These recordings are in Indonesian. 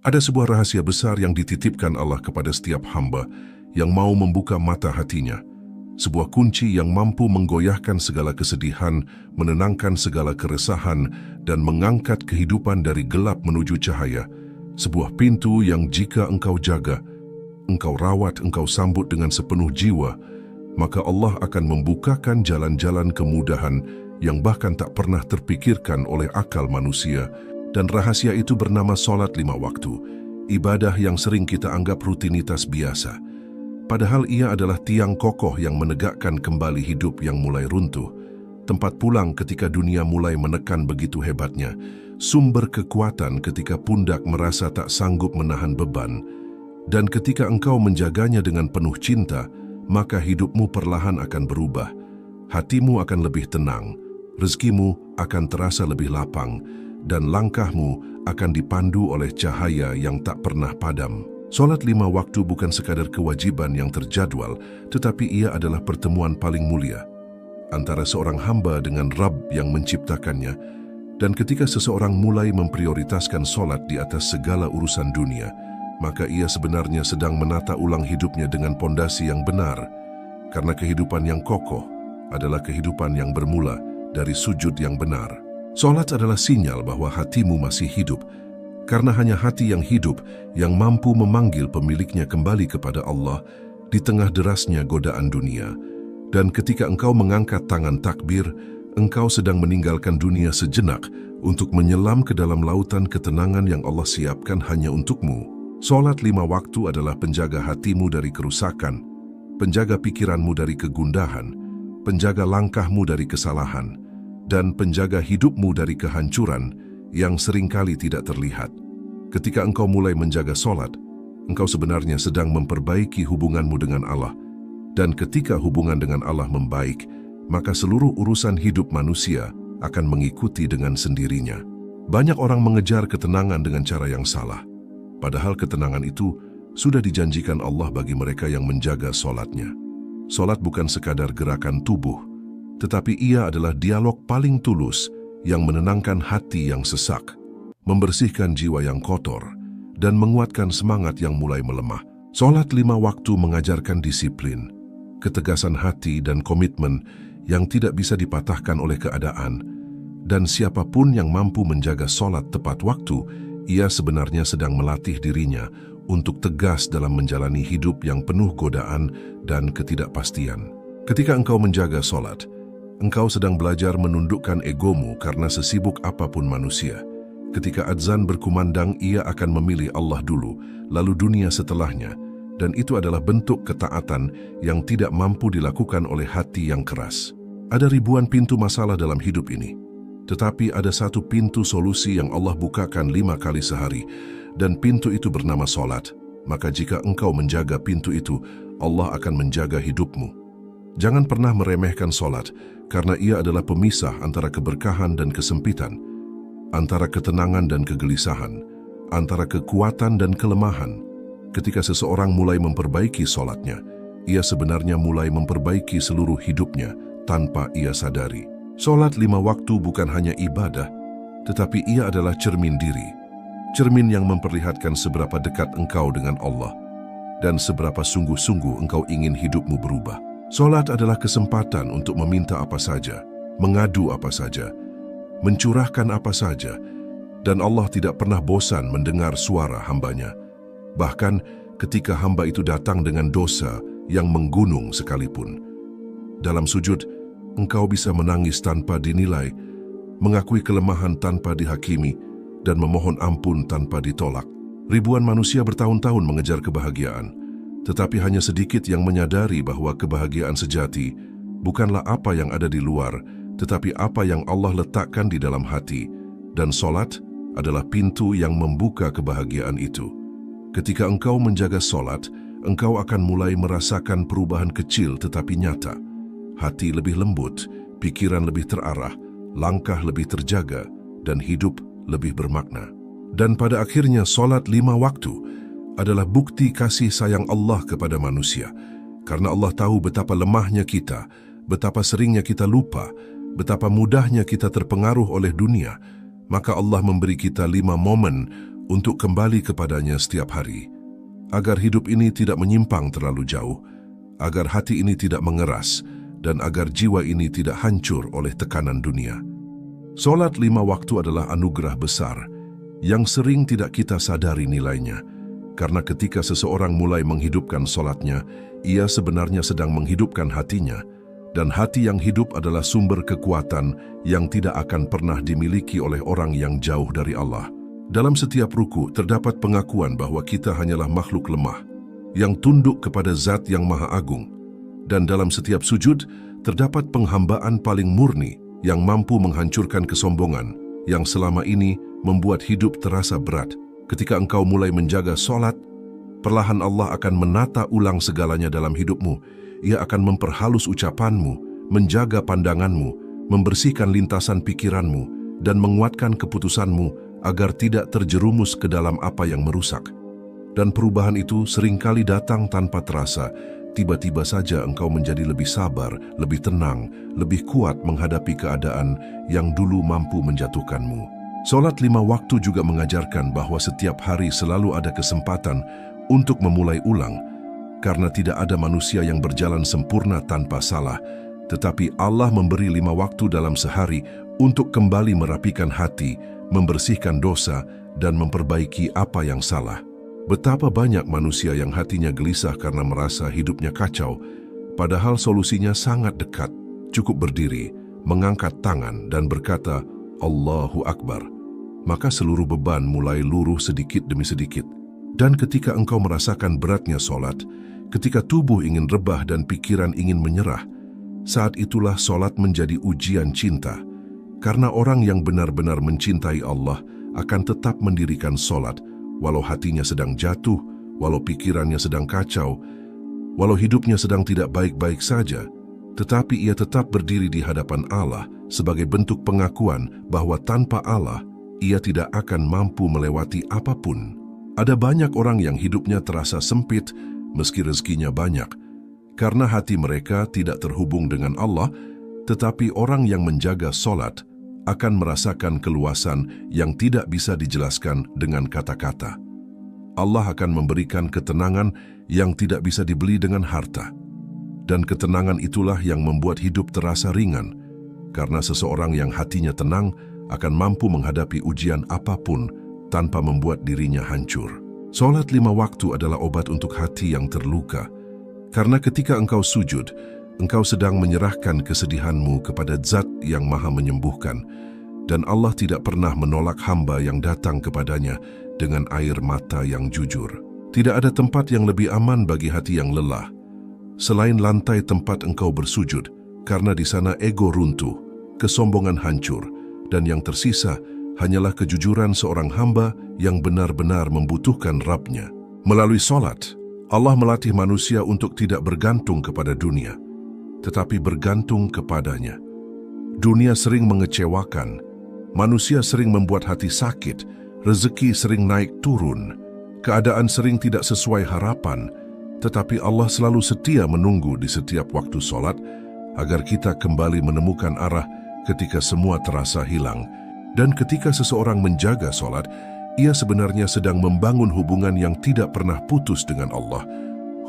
Ada sebuah rahasia besar yang dititipkan Allah kepada setiap hamba yang mau membuka mata hatinya. Sebuah kunci yang mampu menggoyahkan segala kesedihan, menenangkan segala keresahan, dan mengangkat kehidupan dari gelap menuju cahaya. Sebuah pintu yang jika engkau jaga, engkau rawat, engkau sambut dengan sepenuh jiwa, maka Allah akan membukakan jalan-jalan kemudahan yang bahkan tak pernah terpikirkan oleh akal manusia. Dan rahasia itu bernama sholat 5 waktu, ibadah yang sering kita anggap rutinitas biasa. Padahal ia adalah tiang kokoh yang menegakkan kembali hidup yang mulai runtuh, tempat pulang ketika dunia mulai menekan begitu hebatnya, sumber kekuatan ketika pundak merasa tak sanggup menahan beban. Dan ketika engkau menjaganya dengan penuh cinta, maka hidupmu perlahan akan berubah. Hatimu akan lebih tenang, rezekimu akan terasa lebih lapang, dan langkahmu akan dipandu oleh cahaya yang tak pernah padam. Sholat 5 waktu bukan sekadar kewajiban yang terjadwal, tetapi ia adalah pertemuan paling mulia antara seorang hamba dengan Rabb yang menciptakannya. Dan ketika seseorang mulai memprioritaskan sholat di atas segala urusan dunia, maka ia sebenarnya sedang menata ulang hidupnya dengan pondasi yang benar, karena kehidupan yang kokoh adalah kehidupan yang bermula dari sujud yang benar. Sholat adalah sinyal bahwa hatimu masih hidup, karena hanya hati yang hidup yang mampu memanggil pemiliknya kembali kepada Allah di tengah derasnya godaan dunia. Dan ketika engkau mengangkat tangan takbir, engkau sedang meninggalkan dunia sejenak untuk menyelam ke dalam lautan ketenangan yang Allah siapkan hanya untukmu. Sholat 5 waktu adalah penjaga hatimu dari kerusakan, penjaga pikiranmu dari kegundahan, penjaga langkahmu dari kesalahan, dan penjaga hidupmu dari kehancuran yang seringkali tidak terlihat. Ketika engkau mulai menjaga sholat, engkau sebenarnya sedang memperbaiki hubunganmu dengan Allah. Dan ketika hubungan dengan Allah membaik, maka seluruh urusan hidup manusia akan mengikuti dengan sendirinya. Banyak orang mengejar ketenangan dengan cara yang salah, padahal ketenangan itu sudah dijanjikan Allah bagi mereka yang menjaga sholatnya. Sholat bukan sekadar gerakan tubuh, tetapi ia adalah dialog paling tulus yang menenangkan hati yang sesak, membersihkan jiwa yang kotor, dan menguatkan semangat yang mulai melemah. Sholat 5 waktu mengajarkan disiplin, ketegasan hati, dan komitmen yang tidak bisa dipatahkan oleh keadaan. Dan siapapun yang mampu menjaga sholat tepat waktu, ia sebenarnya sedang melatih dirinya untuk tegas dalam menjalani hidup yang penuh godaan dan ketidakpastian. Ketika engkau menjaga sholat, engkau sedang belajar menundukkan egomu karena sesibuk apapun manusia. Ketika adzan berkumandang, ia akan memilih Allah dulu, lalu dunia setelahnya. Dan itu adalah bentuk ketaatan yang tidak mampu dilakukan oleh hati yang keras. Ada ribuan pintu masalah dalam hidup ini, tetapi ada satu pintu solusi yang Allah bukakan 5 kali sehari, dan pintu itu bernama sholat. Maka jika engkau menjaga pintu itu, Allah akan menjaga hidupmu. Jangan pernah meremehkan sholat, karena ia adalah pemisah antara keberkahan dan kesempitan, antara ketenangan dan kegelisahan, antara kekuatan dan kelemahan. Ketika seseorang mulai memperbaiki sholatnya, ia sebenarnya mulai memperbaiki seluruh hidupnya tanpa ia sadari. Sholat 5 waktu bukan hanya ibadah, tetapi ia adalah cermin diri. Cermin yang memperlihatkan seberapa dekat engkau dengan Allah dan seberapa sungguh-sungguh engkau ingin hidupmu berubah. Sholat adalah kesempatan untuk meminta apa saja, mengadu apa saja, mencurahkan apa saja, dan Allah tidak pernah bosan mendengar suara hambanya. Bahkan ketika hamba itu datang dengan dosa yang menggunung sekalipun. Dalam sujud, engkau bisa menangis tanpa dinilai, mengakui kelemahan tanpa dihakimi, dan memohon ampun tanpa ditolak. Ribuan manusia bertahun-tahun mengejar kebahagiaan, tetapi hanya sedikit yang menyadari bahwa kebahagiaan sejati bukanlah apa yang ada di luar, tetapi apa yang Allah letakkan di dalam hati. Dan sholat adalah pintu yang membuka kebahagiaan itu. Ketika engkau menjaga sholat, engkau akan mulai merasakan perubahan kecil tetapi nyata. Hati lebih lembut, pikiran lebih terarah, langkah lebih terjaga, dan hidup lebih bermakna. Dan pada akhirnya sholat 5 waktu adalah bukti kasih sayang Allah kepada manusia. Karena Allah tahu betapa lemahnya kita, betapa seringnya kita lupa, betapa mudahnya kita terpengaruh oleh dunia, maka Allah memberi kita 5 momen untuk kembali kepadanya setiap hari, agar hidup ini tidak menyimpang terlalu jauh, agar hati ini tidak mengeras, dan agar jiwa ini tidak hancur oleh tekanan dunia. Solat 5 waktu adalah anugerah besar yang sering tidak kita sadari nilainya, karena ketika seseorang mulai menghidupkan solatnya, ia sebenarnya sedang menghidupkan hatinya, dan hati yang hidup adalah sumber kekuatan yang tidak akan pernah dimiliki oleh orang yang jauh dari Allah. Dalam setiap ruku terdapat pengakuan bahwa kita hanyalah makhluk lemah yang tunduk kepada Zat yang Maha Agung, dan dalam setiap sujud terdapat penghambaan paling murni yang mampu menghancurkan kesombongan yang selama ini membuat hidup terasa berat. Ketika engkau mulai menjaga solat, perlahan Allah akan menata ulang segalanya dalam hidupmu. Ia akan memperhalus ucapanmu, menjaga pandanganmu, membersihkan lintasan pikiranmu, dan menguatkan keputusanmu agar tidak terjerumus ke dalam apa yang merusak. Dan perubahan itu seringkali datang tanpa terasa. Tiba-tiba saja engkau menjadi lebih sabar, lebih tenang, lebih kuat menghadapi keadaan yang dulu mampu menjatuhkanmu. Solat 5 waktu juga mengajarkan bahwa setiap hari selalu ada kesempatan untuk memulai ulang, karena tidak ada manusia yang berjalan sempurna tanpa salah, tetapi Allah memberi 5 waktu dalam sehari untuk kembali merapikan hati, membersihkan dosa, dan memperbaiki apa yang salah. Betapa banyak manusia yang hatinya gelisah karena merasa hidupnya kacau, padahal solusinya sangat dekat. Cukup berdiri, mengangkat tangan, dan berkata, Allahu Akbar. Maka seluruh beban mulai luruh sedikit demi sedikit. Dan ketika engkau merasakan beratnya solat, ketika tubuh ingin rebah dan pikiran ingin menyerah, saat itulah solat menjadi ujian cinta. Karena orang yang benar-benar mencintai Allah akan tetap mendirikan solat, walau hatinya sedang jatuh, walau pikirannya sedang kacau, walau hidupnya sedang tidak baik-baik saja, tetapi ia tetap berdiri di hadapan Allah sebagai bentuk pengakuan bahwa tanpa Allah, ia tidak akan mampu melewati apapun. Ada banyak orang yang hidupnya terasa sempit meski rezekinya banyak, karena hati mereka tidak terhubung dengan Allah, tetapi orang yang menjaga solat akan merasakan keluasan yang tidak bisa dijelaskan dengan kata-kata. Allah akan memberikan ketenangan yang tidak bisa dibeli dengan harta. Dan ketenangan itulah yang membuat hidup terasa ringan, karena seseorang yang hatinya tenang akan mampu menghadapi ujian apapun tanpa membuat dirinya hancur. Solat 5 waktu adalah obat untuk hati yang terluka, karena ketika engkau sujud, engkau sedang menyerahkan kesedihanmu kepada Zat yang Maha Menyembuhkan, dan Allah tidak pernah menolak hamba yang datang kepadanya dengan air mata yang jujur. Tidak ada tempat yang lebih aman bagi hati yang lelah selain lantai tempat engkau bersujud, karena di sana ego runtuh, kesombongan hancur, dan yang tersisa hanyalah kejujuran seorang hamba yang benar-benar membutuhkan Rabb-Nya. Melalui solat, Allah melatih manusia untuk tidak bergantung kepada dunia, tetapi bergantung kepadanya. Dunia sering mengecewakan, manusia sering membuat hati sakit, rezeki sering naik turun, keadaan sering tidak sesuai harapan, tetapi Allah selalu setia menunggu di setiap waktu solat agar kita kembali menemukan arah ketika semua terasa hilang. Dan ketika seseorang menjaga solat, ia sebenarnya sedang membangun hubungan yang tidak pernah putus dengan Allah,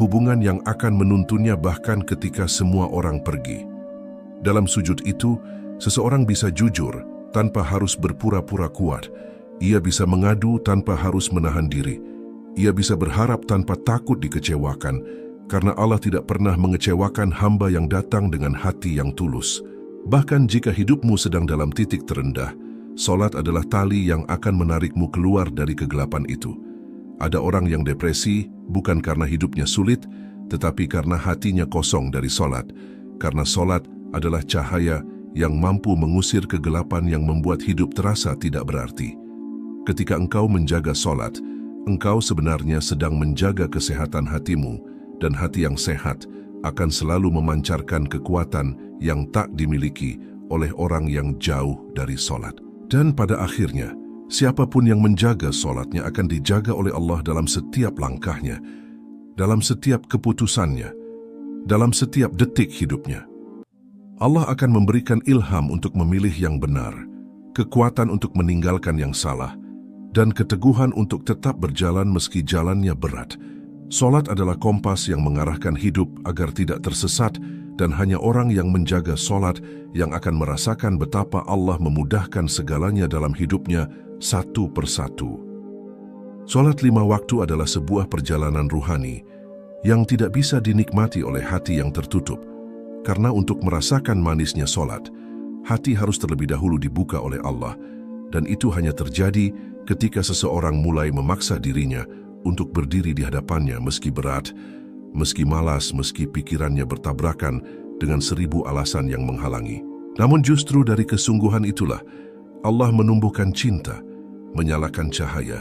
hubungan yang akan menuntunnya bahkan ketika semua orang pergi. Dalam sujud itu, seseorang bisa jujur tanpa harus berpura-pura kuat. Ia bisa mengadu tanpa harus menahan diri. Ia bisa berharap tanpa takut dikecewakan, karena Allah tidak pernah mengecewakan hamba yang datang dengan hati yang tulus. Bahkan jika hidupmu sedang dalam titik terendah, solat adalah tali yang akan menarikmu keluar dari kegelapan itu. Ada orang yang depresi bukan karena hidupnya sulit, tetapi karena hatinya kosong dari solat. Karena solat adalah cahaya yang mampu mengusir kegelapan yang membuat hidup terasa tidak berarti. Ketika engkau menjaga solat, engkau sebenarnya sedang menjaga kesehatan hatimu, dan hati yang sehat akan selalu memancarkan kekuatan yang tak dimiliki oleh orang yang jauh dari solat. Dan pada akhirnya, siapapun yang menjaga solatnya akan dijaga oleh Allah dalam setiap langkahnya, dalam setiap keputusannya, dalam setiap detik hidupnya. Allah akan memberikan ilham untuk memilih yang benar, kekuatan untuk meninggalkan yang salah, dan keteguhan untuk tetap berjalan meski jalannya berat. Solat adalah kompas yang mengarahkan hidup agar tidak tersesat, dan hanya orang yang menjaga solat yang akan merasakan betapa Allah memudahkan segalanya dalam hidupnya satu persatu. Solat 5 waktu adalah sebuah perjalanan ruhani yang tidak bisa dinikmati oleh hati yang tertutup. Karena untuk merasakan manisnya solat, hati harus terlebih dahulu dibuka oleh Allah, dan itu hanya terjadi ketika seseorang mulai memaksa dirinya untuk berdiri di hadapannya meski berat, meski malas, meski pikirannya bertabrakan dengan 1000 alasan yang menghalangi. Namun justru dari kesungguhan itulah Allah menumbuhkan cinta, menyalakan cahaya,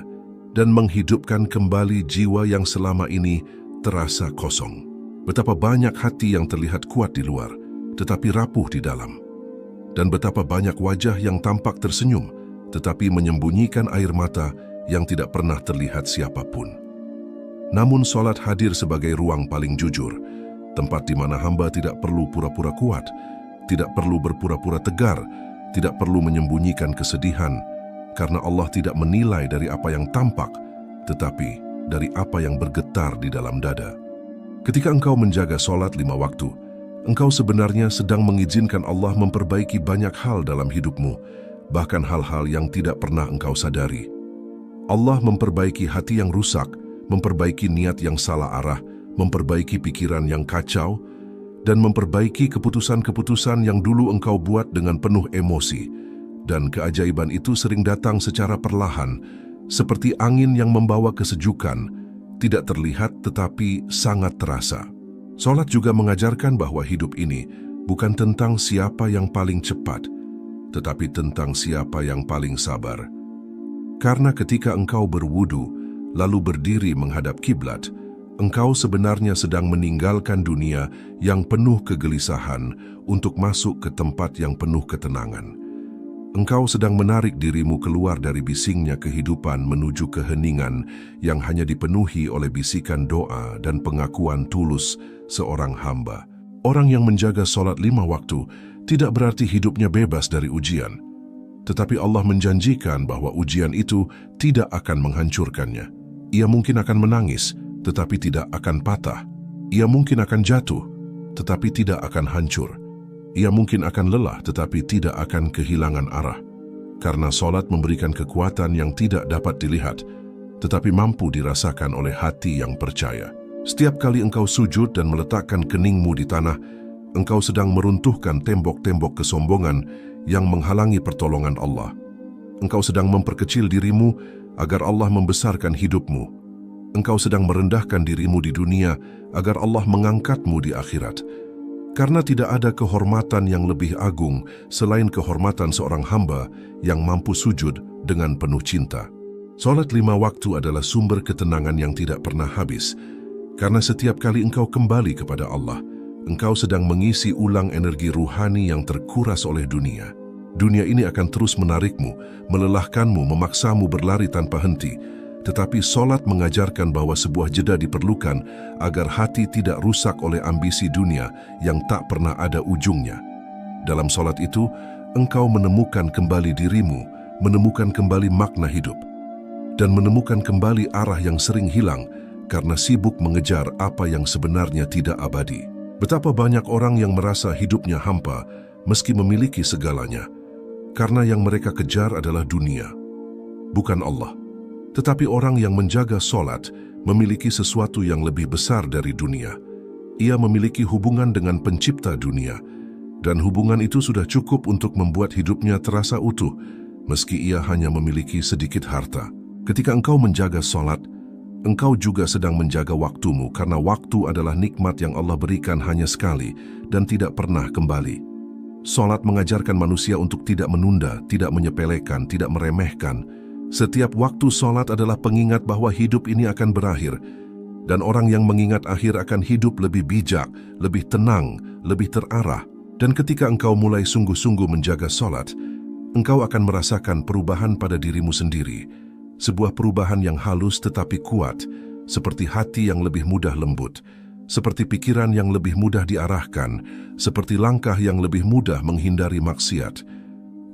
dan menghidupkan kembali jiwa yang selama ini terasa kosong. Betapa banyak hati yang terlihat kuat di luar, tetapi rapuh di dalam. Dan betapa banyak wajah yang tampak tersenyum, tetapi menyembunyikan air mata yang tidak pernah terlihat siapapun. Namun solat hadir sebagai ruang paling jujur, tempat di mana hamba tidak perlu pura-pura kuat, tidak perlu berpura-pura tegar, tidak perlu menyembunyikan kesedihan, karena Allah tidak menilai dari apa yang tampak, tetapi dari apa yang bergetar di dalam dada. Ketika engkau menjaga solat 5 waktu, engkau sebenarnya sedang mengizinkan Allah memperbaiki banyak hal dalam hidupmu, bahkan hal-hal yang tidak pernah engkau sadari. Allah memperbaiki hati yang rusak, memperbaiki niat yang salah arah, memperbaiki pikiran yang kacau, dan memperbaiki keputusan-keputusan yang dulu engkau buat dengan penuh emosi. Dan keajaiban itu sering datang secara perlahan, seperti angin yang membawa kesejukan, tidak terlihat tetapi sangat terasa. Solat juga mengajarkan bahwa hidup ini bukan tentang siapa yang paling cepat, tetapi tentang siapa yang paling sabar. Karena ketika engkau berwudu, lalu berdiri menghadap kiblat, engkau sebenarnya sedang meninggalkan dunia yang penuh kegelisahan untuk masuk ke tempat yang penuh ketenangan. Engkau sedang menarik dirimu keluar dari bisingnya kehidupan menuju keheningan yang hanya dipenuhi oleh bisikan doa dan pengakuan tulus seorang hamba. Orang yang menjaga solat 5 waktu tidak berarti hidupnya bebas dari ujian. Tetapi Allah menjanjikan bahwa ujian itu tidak akan menghancurkannya. Ia mungkin akan menangis, tetapi tidak akan patah. Ia mungkin akan jatuh, tetapi tidak akan hancur. Ia mungkin akan lelah, tetapi tidak akan kehilangan arah. Karena solat memberikan kekuatan yang tidak dapat dilihat, tetapi mampu dirasakan oleh hati yang percaya. Setiap kali engkau sujud dan meletakkan keningmu di tanah, engkau sedang meruntuhkan tembok-tembok kesombongan yang menghalangi pertolongan Allah. Engkau sedang memperkecil dirimu agar Allah membesarkan hidupmu. Engkau sedang merendahkan dirimu di dunia agar Allah mengangkatmu di akhirat. Karena tidak ada kehormatan yang lebih agung selain kehormatan seorang hamba yang mampu sujud dengan penuh cinta. Solat 5 waktu adalah sumber ketenangan yang tidak pernah habis. Karena setiap kali engkau kembali kepada Allah, engkau sedang mengisi ulang energi ruhani yang terkuras oleh dunia. Dunia ini akan terus menarikmu, melelahkanmu, memaksamu berlari tanpa henti. Tetapi solat mengajarkan bahwa sebuah jeda diperlukan agar hati tidak rusak oleh ambisi dunia yang tak pernah ada ujungnya. Dalam solat itu, engkau menemukan kembali dirimu, menemukan kembali makna hidup, dan menemukan kembali arah yang sering hilang karena sibuk mengejar apa yang sebenarnya tidak abadi. Betapa banyak orang yang merasa hidupnya hampa meski memiliki segalanya, karena yang mereka kejar adalah dunia, bukan Allah. Tetapi orang yang menjaga solat memiliki sesuatu yang lebih besar dari dunia. Ia memiliki hubungan dengan pencipta dunia, dan hubungan itu sudah cukup untuk membuat hidupnya terasa utuh, meski ia hanya memiliki sedikit harta. Ketika engkau menjaga solat, engkau juga sedang menjaga waktumu, karena waktu adalah nikmat yang Allah berikan hanya sekali dan tidak pernah kembali. Solat mengajarkan manusia untuk tidak menunda, tidak menyepelekan, tidak meremehkan. Setiap waktu solat adalah pengingat bahwa hidup ini akan berakhir, dan orang yang mengingat akhir akan hidup lebih bijak, lebih tenang, lebih terarah. Dan ketika engkau mulai sungguh-sungguh menjaga solat, engkau akan merasakan perubahan pada dirimu sendiri. Sebuah perubahan yang halus tetapi kuat, seperti hati yang lebih mudah lembut, seperti pikiran yang lebih mudah diarahkan, seperti langkah yang lebih mudah menghindari maksiat.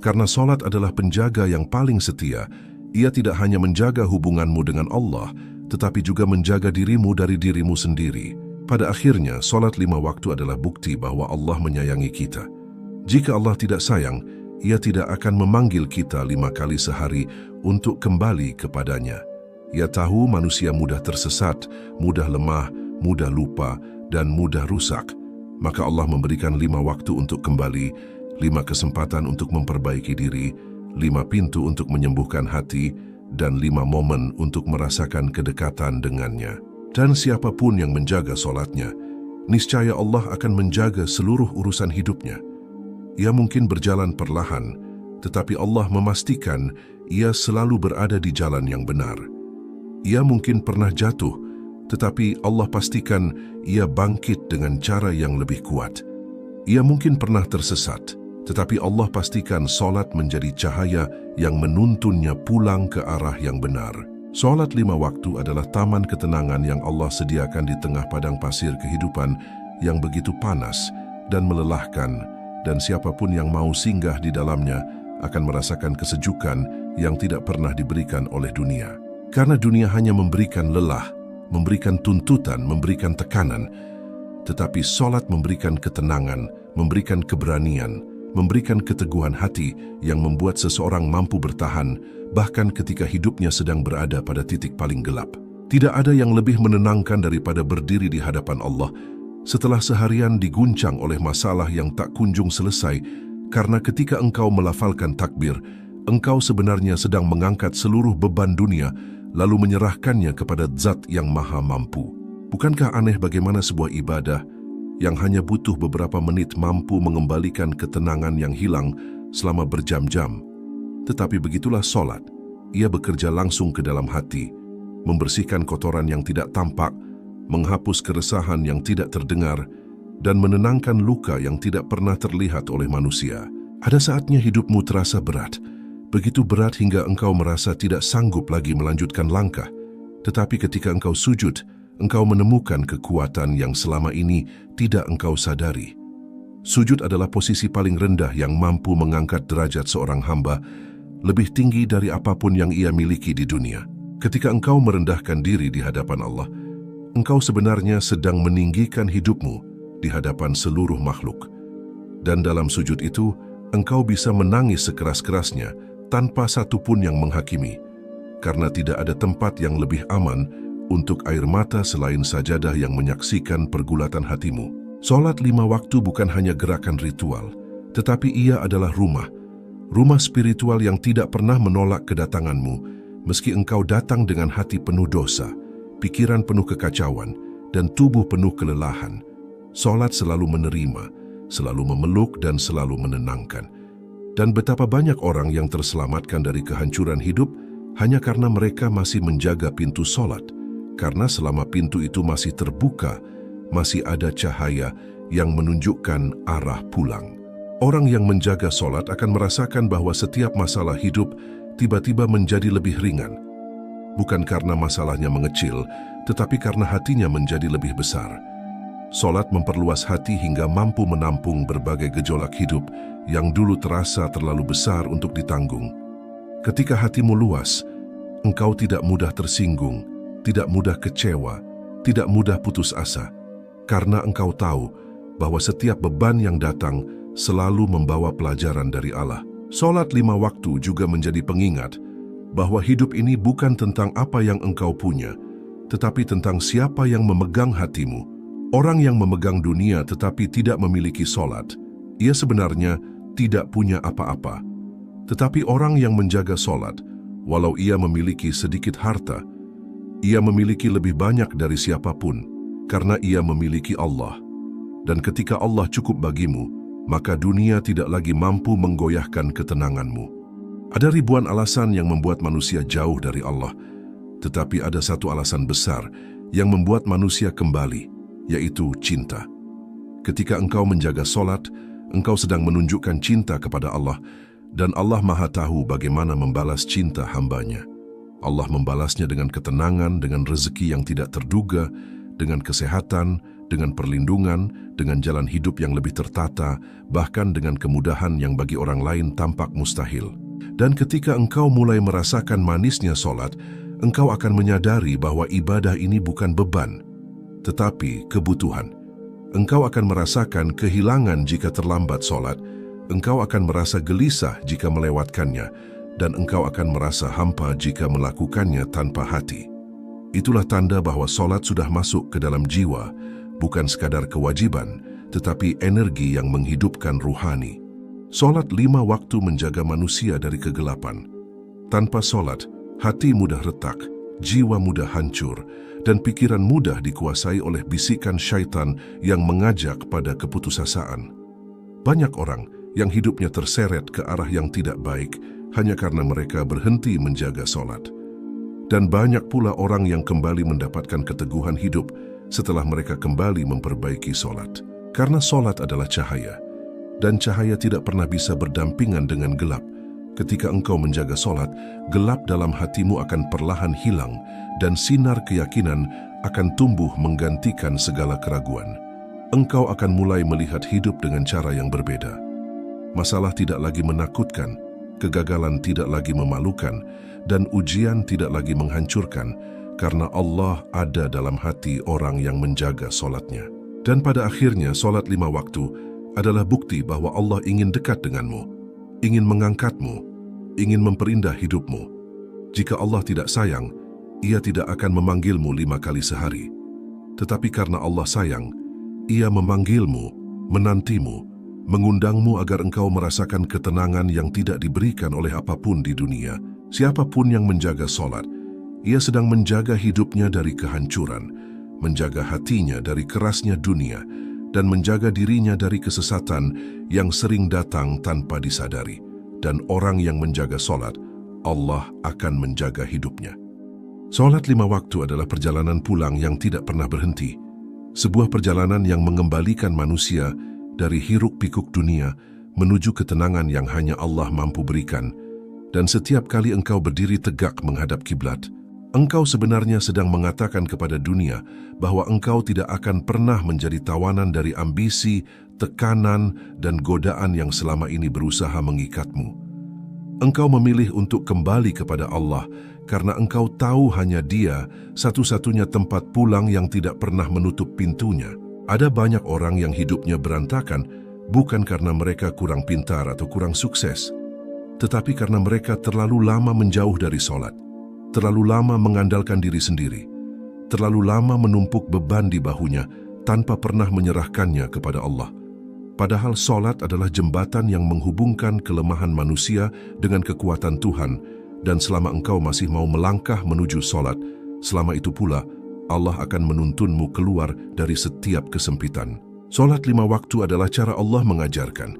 Karena solat adalah penjaga yang paling setia, Ia tidak hanya menjaga hubunganmu dengan Allah, tetapi juga menjaga dirimu dari dirimu sendiri. Pada akhirnya, solat 5 waktu adalah bukti bahwa Allah menyayangi kita. Jika Allah tidak sayang, Ia tidak akan memanggil kita 5 kali sehari untuk kembali kepadanya. Ia tahu manusia mudah tersesat, mudah lemah, mudah lupa, dan mudah rusak. Maka Allah memberikan 5 waktu untuk kembali, 5 kesempatan untuk memperbaiki diri, 5 pintu untuk menyembuhkan hati, dan 5 momen untuk merasakan kedekatan dengannya. Dan siapapun yang menjaga solatnya, niscaya Allah akan menjaga seluruh urusan hidupnya. Ia mungkin berjalan perlahan, tetapi Allah memastikan ia selalu berada di jalan yang benar. Ia mungkin pernah jatuh, tetapi Allah pastikan ia bangkit dengan cara yang lebih kuat. Ia mungkin pernah tersesat, tetapi Allah pastikan solat menjadi cahaya yang menuntunnya pulang ke arah yang benar. Solat 5 waktu adalah taman ketenangan yang Allah sediakan di tengah padang pasir kehidupan yang begitu panas dan melelahkan, dan siapapun yang mau singgah di dalamnya akan merasakan kesejukan yang tidak pernah diberikan oleh dunia. Karena dunia hanya memberikan lelah, memberikan tuntutan, memberikan tekanan, tetapi solat memberikan ketenangan, memberikan keberanian, memberikan keteguhan hati yang membuat seseorang mampu bertahan, bahkan ketika hidupnya sedang berada pada titik paling gelap. Tidak ada yang lebih menenangkan daripada berdiri di hadapan Allah setelah seharian diguncang oleh masalah yang tak kunjung selesai, karena ketika engkau melafalkan takbir, engkau sebenarnya sedang mengangkat seluruh beban dunia lalu menyerahkannya kepada Zat yang Maha Mampu. Bukankah aneh bagaimana sebuah ibadah yang hanya butuh beberapa menit mampu mengembalikan ketenangan yang hilang selama berjam-jam? Tetapi begitulah solat. Ia bekerja langsung ke dalam hati, membersihkan kotoran yang tidak tampak, menghapus keresahan yang tidak terdengar, dan menenangkan luka yang tidak pernah terlihat oleh manusia. Ada saatnya hidupmu terasa berat, begitu berat hingga engkau merasa tidak sanggup lagi melanjutkan langkah. Tetapi ketika engkau sujud, engkau menemukan kekuatan yang selama ini tidak engkau sadari. Sujud adalah posisi paling rendah yang mampu mengangkat derajat seorang hamba lebih tinggi dari apapun yang ia miliki di dunia. Ketika engkau merendahkan diri di hadapan Allah, engkau sebenarnya sedang meninggikan hidupmu di hadapan seluruh makhluk. Dan dalam sujud itu, engkau bisa menangis sekeras-kerasnya tanpa satupun yang menghakimi, karena tidak ada tempat yang lebih aman untuk air mata selain sajadah yang menyaksikan pergulatan hatimu. Solat 5 waktu bukan hanya gerakan ritual, tetapi ia adalah rumah spiritual yang tidak pernah menolak kedatanganmu, meski engkau datang dengan hati penuh dosa, pikiran penuh kekacauan, dan tubuh penuh kelelahan. Solat selalu menerima, selalu memeluk, dan selalu menenangkan. Dan betapa banyak orang yang terselamatkan dari kehancuran hidup hanya karena mereka masih menjaga pintu solat. Karena selama pintu itu masih terbuka, masih ada cahaya yang menunjukkan arah pulang. Orang yang menjaga solat akan merasakan bahwa setiap masalah hidup tiba-tiba menjadi lebih ringan. Bukan karena masalahnya mengecil, tetapi karena hatinya menjadi lebih besar. Solat memperluas hati hingga mampu menampung berbagai gejolak hidup yang dulu terasa terlalu besar untuk ditanggung. Ketika hatimu luas, engkau tidak mudah tersinggung, tidak mudah kecewa, tidak mudah putus asa, karena engkau tahu bahwa setiap beban yang datang selalu membawa pelajaran dari Allah. Solat 5 waktu juga menjadi pengingat bahwa hidup ini bukan tentang apa yang engkau punya, tetapi tentang siapa yang memegang hatimu. Orang yang memegang dunia tetapi tidak memiliki solat, ia sebenarnya tidak punya apa-apa. Tetapi orang yang menjaga solat, walau ia memiliki sedikit harta, ia memiliki lebih banyak dari siapapun, karena ia memiliki Allah. Dan ketika Allah cukup bagimu, maka dunia tidak lagi mampu menggoyahkan ketenanganmu. Ada ribuan alasan yang membuat manusia jauh dari Allah, tetapi ada satu alasan besar yang membuat manusia kembali, yaitu cinta. Ketika engkau menjaga solat, engkau sedang menunjukkan cinta kepada Allah, dan Allah Maha tahu bagaimana membalas cinta hambanya. Allah membalasnya dengan ketenangan, dengan rezeki yang tidak terduga, dengan kesehatan, dengan perlindungan, dengan jalan hidup yang lebih tertata, bahkan dengan kemudahan yang bagi orang lain tampak mustahil. Dan ketika engkau mulai merasakan manisnya solat, engkau akan menyadari bahwa ibadah ini bukan beban, tetapi kebutuhan. Engkau akan merasakan kehilangan jika terlambat solat, engkau akan merasa gelisah jika melewatkannya, dan engkau akan merasa hampa jika melakukannya tanpa hati. Itulah tanda bahwa solat sudah masuk ke dalam jiwa, bukan sekadar kewajiban, tetapi energi yang menghidupkan ruhani. Solat 5 waktu menjaga manusia dari kegelapan. Tanpa solat, hati mudah retak, jiwa mudah hancur, dan pikiran mudah dikuasai oleh bisikan syaitan yang mengajak pada keputusasaan. Banyak orang yang hidupnya terseret ke arah yang tidak baik hanya karena mereka berhenti menjaga solat. Dan banyak pula orang yang kembali mendapatkan keteguhan hidup setelah mereka kembali memperbaiki solat. Karena solat adalah cahaya, dan cahaya tidak pernah bisa berdampingan dengan gelap. Ketika engkau menjaga solat, gelap dalam hatimu akan perlahan hilang dan sinar keyakinan akan tumbuh menggantikan segala keraguan. Engkau akan mulai melihat hidup dengan cara yang berbeda. Masalah tidak lagi menakutkan, kegagalan tidak lagi memalukan, dan ujian tidak lagi menghancurkan, karena Allah ada dalam hati orang yang menjaga solatnya. Dan pada akhirnya, solat 5 waktu adalah bukti bahwa Allah ingin dekat denganmu, ingin mengangkatmu, ingin memperindah hidupmu. Jika Allah tidak sayang, Ia tidak akan memanggilmu 5 kali sehari. Tetapi karena Allah sayang, Ia memanggilmu, menantimu, mengundangmu agar engkau merasakan ketenangan yang tidak diberikan oleh apapun di dunia. Siapapun yang menjaga solat, ia sedang menjaga hidupnya dari kehancuran, menjaga hatinya dari kerasnya dunia, dan menjaga dirinya dari kesesatan yang sering datang tanpa disadari. Dan orang yang menjaga solat, Allah akan menjaga hidupnya. Solat 5 waktu adalah perjalanan pulang yang tidak pernah berhenti. Sebuah perjalanan yang mengembalikan manusia dari hiruk-pikuk dunia menuju ketenangan yang hanya Allah mampu berikan. Dan setiap kali engkau berdiri tegak menghadap kiblat, engkau sebenarnya sedang mengatakan kepada dunia bahwa engkau tidak akan pernah menjadi tawanan dari ambisi, tekanan, dan godaan yang selama ini berusaha mengikatmu. Engkau memilih untuk kembali kepada Allah karena engkau tahu hanya Dia satu-satunya tempat pulang yang tidak pernah menutup pintunya. Ada banyak orang yang hidupnya berantakan bukan karena mereka kurang pintar atau kurang sukses, tetapi karena mereka terlalu lama menjauh dari solat, terlalu lama mengandalkan diri sendiri, terlalu lama menumpuk beban di bahunya tanpa pernah menyerahkannya kepada Allah. Padahal solat adalah jembatan yang menghubungkan kelemahan manusia dengan kekuatan Tuhan, dan selama engkau masih mau melangkah menuju solat, selama itu pula Allah akan menuntunmu keluar dari setiap kesempitan. Solat 5 waktu adalah cara Allah mengajarkan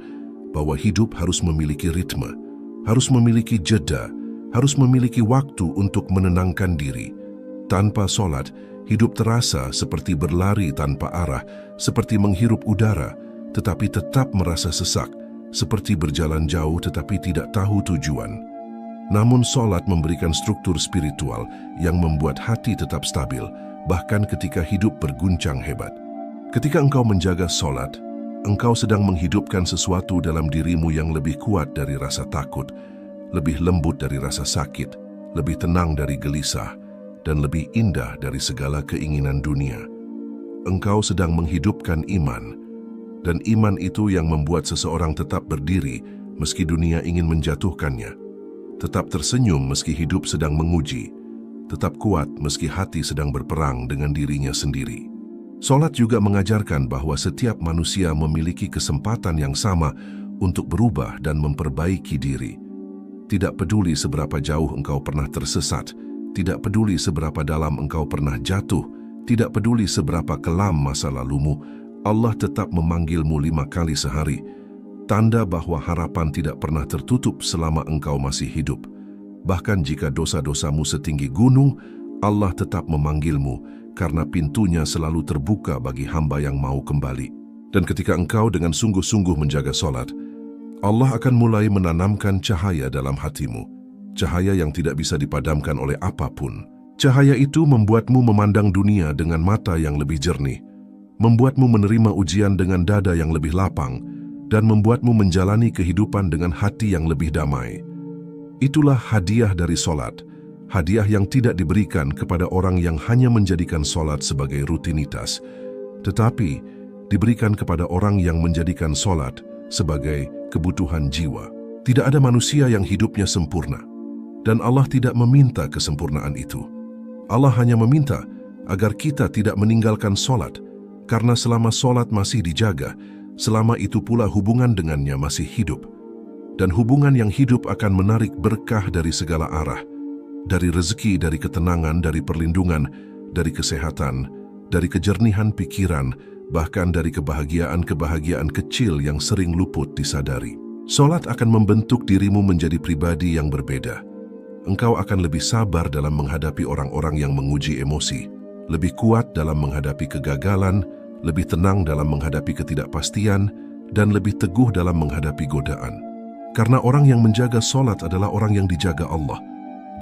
bahwa hidup harus memiliki ritme, harus memiliki jeda, harus memiliki waktu untuk menenangkan diri. Tanpa solat, hidup terasa seperti berlari tanpa arah, seperti menghirup udara, tetapi tetap merasa sesak, seperti berjalan jauh tetapi tidak tahu tujuan. Namun solat memberikan struktur spiritual yang membuat hati tetap stabil, bahkan ketika hidup berguncang hebat. Ketika engkau menjaga solat, engkau sedang menghidupkan sesuatu dalam dirimu yang lebih kuat dari rasa takut, lebih lembut dari rasa sakit, lebih tenang dari gelisah, dan lebih indah dari segala keinginan dunia. Engkau sedang menghidupkan iman, dan iman itu yang membuat seseorang tetap berdiri meski dunia ingin menjatuhkannya, tetap tersenyum meski hidup sedang menguji, tetap kuat meski hati sedang berperang dengan dirinya sendiri. Solat juga mengajarkan bahwa setiap manusia memiliki kesempatan yang sama untuk berubah dan memperbaiki diri. Tidak peduli seberapa jauh engkau pernah tersesat, tidak peduli seberapa dalam engkau pernah jatuh, tidak peduli seberapa kelam masa lalumu, Allah tetap memanggilmu 5 kali sehari, tanda bahwa harapan tidak pernah tertutup selama engkau masih hidup. Bahkan jika dosa-dosamu setinggi gunung, Allah tetap memanggilmu karena pintunya selalu terbuka bagi hamba yang mau kembali. Dan ketika engkau dengan sungguh-sungguh menjaga solat, Allah akan mulai menanamkan cahaya dalam hatimu, cahaya yang tidak bisa dipadamkan oleh apapun. Cahaya itu membuatmu memandang dunia dengan mata yang lebih jernih, membuatmu menerima ujian dengan dada yang lebih lapang, dan membuatmu menjalani kehidupan dengan hati yang lebih damai. Itulah hadiah dari solat, hadiah yang tidak diberikan kepada orang yang hanya menjadikan solat sebagai rutinitas, tetapi diberikan kepada orang yang menjadikan solat sebagai kebutuhan jiwa. Tidak ada manusia yang hidupnya sempurna, dan Allah tidak meminta kesempurnaan itu. Allah hanya meminta agar kita tidak meninggalkan solat, karena selama solat masih dijaga, selama itu pula hubungan dengannya masih hidup. Dan hubungan yang hidup akan menarik berkah dari segala arah, dari rezeki, dari ketenangan, dari perlindungan, dari kesehatan, dari kejernihan pikiran, bahkan dari kebahagiaan-kebahagiaan kecil yang sering luput disadari. Solat akan membentuk dirimu menjadi pribadi yang berbeda. Engkau akan lebih sabar dalam menghadapi orang-orang yang menguji emosi, lebih kuat dalam menghadapi kegagalan, lebih tenang dalam menghadapi ketidakpastian, dan lebih teguh dalam menghadapi godaan. Karena orang yang menjaga solat adalah orang yang dijaga Allah,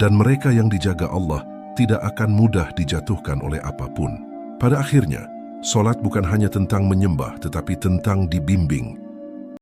dan mereka yang dijaga Allah tidak akan mudah dijatuhkan oleh apapun. Pada akhirnya, solat bukan hanya tentang menyembah, tetapi tentang dibimbing,